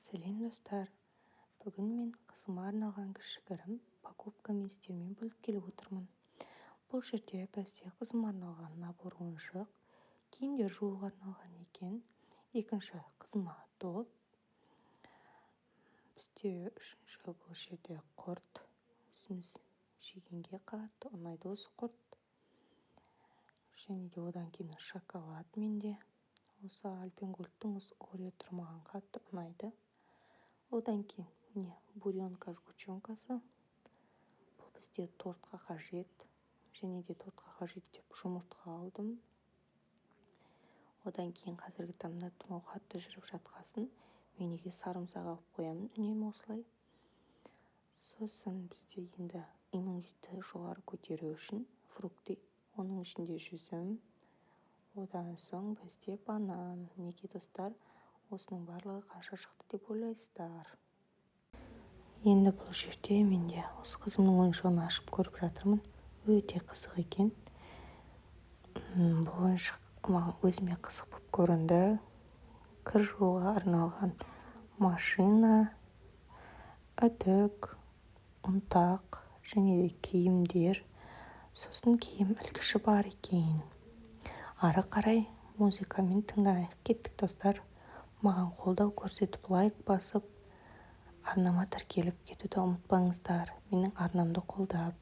Сәлем достар, бүгін мен қызыма арналған кішігірім покупкаммен сіздермен бөліп келіп отырмын. Бұл жерде бізде қызыма арналған набор ойыншық, киімдер жууға арналған екен. Екінші қызыма топ. Бізде үшінші бұл жерде құрт. Өзіміз жегенге қатты ұнайды осы құрт. Және де одан кейін шоколад менде. Осы альпенгольдтың осы орео тұрмаған қатты ұнайды. Одан кейін міне буренка сгущенкасы. Бұл бізде тортқа қажет. Және де тортқа қажет деп жұмыртқа алдым. Одан кейін қазіргі таңда тұмау қатты жүріп жатқасын мен үйге сарымсақ алып қоямын үнемі осылай. Сосын бізде енді иммунитетті жоғары көтеру үшін фрукты, оның ішінде жүзім. Одан соң бізде банан. Неге достар? Осының барлығы қанша шықты деп ойлайсыздар? Енді бұл жерде менде осы қызымның ойыншығын ашып көріп жатырмын. Өте қызық екен. Бұл ойыншық маған өзіме қызық болып көрінді. Кір жууға арналған машина, үтік, ұнтақ және де киімдер. Сосын киім ілгіші бар екен. Ары қарай музыкамен тыңдайық кеттік достар. Маған қолдау көрсетіп лайк басып, арнама тіркеліп кетуді ұмытпаңыздар. Менің арнамды қолдап.